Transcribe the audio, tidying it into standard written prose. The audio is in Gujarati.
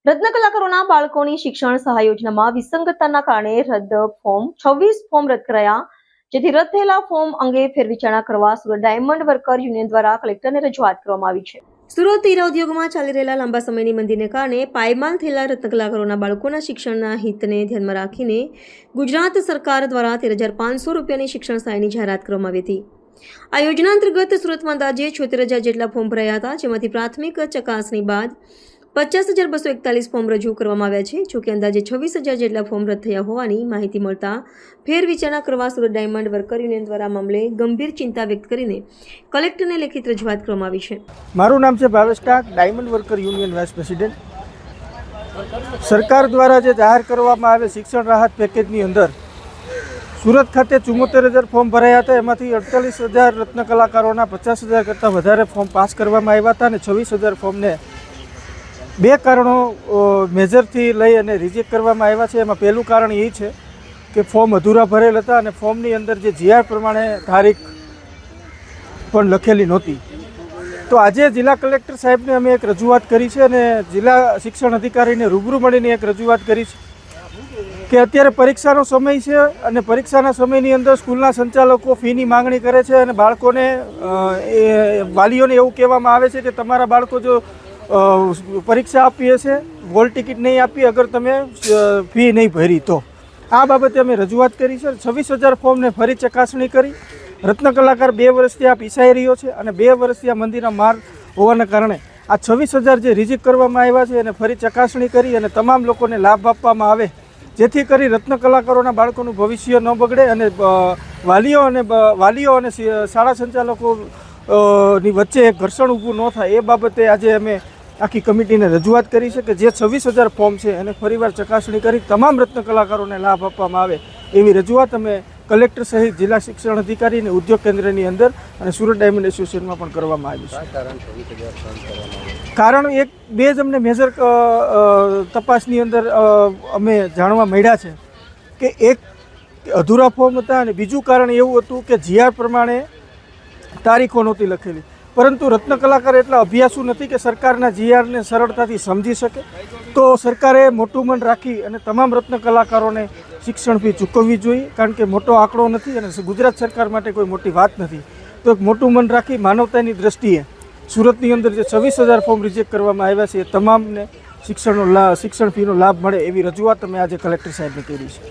રત્ન કલાકારોના બાળકોની શિક્ષણ સહાય યોજનામાં વિસંગતતાના કારણે રદ ફોર્મ 26 ફોર્મ રદ કરાયા, જેથી રદ થયેલા ફોર્મ અંગે ફેરવિચારણા કરવા સુરત ડાયમંડ વર્કર યુનિયન દ્વારા કલેક્ટરને રજૂઆત કરવામાં આવી છે। સુરત હીરા ઉદ્યોગમાં ચાલી રહેલા લાંબા સમયની મંદીને કારણે પાયમાલ થયેલા રત્ન કલાકારોના બાળકોના શિક્ષણના હિતને ધ્યાનમાં રાખીને ગુજરાત સરકાર દ્વારા 13,500 રૂપિયાની શિક્ષણ સહાયની જાહેરાત કરવામાં આવી હતી। આ યોજના અંતર્ગત સુરતમાં અંદાજે 76,000 જેટલા ફોર્મ ભરાયા હતા, જેમાંથી પ્રાથમિક ચકાસણી બાદ 50,241 ફોર્મ રજૂ કરવામાં આવ્યા છે। જોકે અંદાજે 26,000 જેટલા ફોર્મ રદ થયા હોવાની માહિતી મળતા ફેરવિચારણા કરવા સુરત ડાયમંડ વર્કર યુનિયન દ્વારા મામલે ગંભીર ચિંતા વ્યક્ત કરીને કલેક્ટરને લેખિત રજૂઆત કરવામાં આવી છે। મારું નામ છે Bhavesh Tank, diamond worker union vice president. સરકાર દ્વારા જે જાહેર કરવામાં આવે શિક્ષણ રાહત પેકેજની અંદર સુરત ખાતે 74,000 ફોર્મ ભરાયા હતા। એમાંથી 48,000 રત્ન કલાકારોના 50,000 કરતાં વધારે ફોર્મ પાસ કરવામાં આવ્યા હતા અને 26,000 ફોર્મને બે કારણો મેજરથી લઈ અને રિજેક્ટ કરવામાં આવ્યા છે। એમાં પહેલું કારણ એ છે કે ફોર્મ અધૂરા ભરેલ હતા અને ફોર્મની અંદર જે જીઆર પ્રમાણે તારીખ પણ લખેલી નહોતી। તો આજે જિલ્લા કલેક્ટર સાહેબને અમે એક રજૂઆત કરી છે અને જિલ્લા શિક્ષણ અધિકારીને રૂબરૂ મળીને એક રજૂઆત કરી છે કે અત્યારે પરીક્ષાનો સમય છે અને પરીક્ષાના સમયની અંદર સ્કૂલના સંચાલકો ફીની માંગણી કરે છે અને બાળકોને વાલીઓને એવું કહેવામાં આવે છે કે તમારા બાળકો જો પરીક્ષા આપી હશે, હોલ ટિકિટ નહીં આપી અગર તમે ફી નહીં ભરી તો આ બાબતે અમે રજૂઆત કરી છે। 26,000 ફોર્મને ફરી ચકાસણી કરી રત્ન કલાકાર 2 વર્ષથી આ પીસાઈ રહ્યો છે અને 2 વર્ષથી આ મંદીના માર હોવાના કારણે આ 26,000 જે રિજેક્ટ કરવામાં આવ્યા છે એને ફરી ચકાસણી કરી અને તમામ લોકોને લાભ આપવામાં આવે, જેથી કરી રત્ન કલાકારોના બાળકોનું ભવિષ્ય ન બગડે અને વાલીઓ અને શાળા સંચાલકોની વચ્ચે એક ઘર્ષણ ઊભું ન થાય। એ બાબતે આજે અમે આખી કમિટીને રજૂઆત કરી છે કે જે 26,000 ફોર્મ છે એને ફરીવાર ચકાસણી કરી તમામ રત્ન કલાકારોને લાભ આપવામાં આવે એવી રજૂઆત અમે કલેક્ટર સહિત જિલ્લા શિક્ષણ અધિકારી અને ઉદ્યોગ કેન્દ્રની અંદર અને સુરત ડાયમંડ એસોસિએશનમાં પણ કરવામાં આવ્યું છે। કારણ એક બે જ અમને મેજર તપાસની અંદર અમે જાણવા મળ્યા છે કે એક અધૂરા ફોર્મ હતા અને બીજું કારણ એવું હતું કે જીઆર પ્રમાણે તારીખો નહોતી લખેલી, પરંતુ રત્ન કલાકાર એટલા અભ્યાસુ નથી કે સરકારના જીઆરને સરળતાથી સમજી શકે। તો સરકારે મોટું મન રાખી અને તમામ રત્ન કલાકારોને શિક્ષણ ફી ચૂકવવી જોઈએ, કારણ કે મોટો આંકડો નથી અને ગુજરાત સરકાર માટે કોઈ મોટી વાત નથી। તો એક મોટું મન રાખી માનવતાની દ્રષ્ટિએ સુરતની અંદર જે 26,000 ફોર્મ રિજેક્ટ કરવામાં આવ્યા છે એ તમામને શિક્ષણ ફીનો લાભ મળે એવી રજૂઆત અમે આજે કલેક્ટર સાહેબને કરી છે।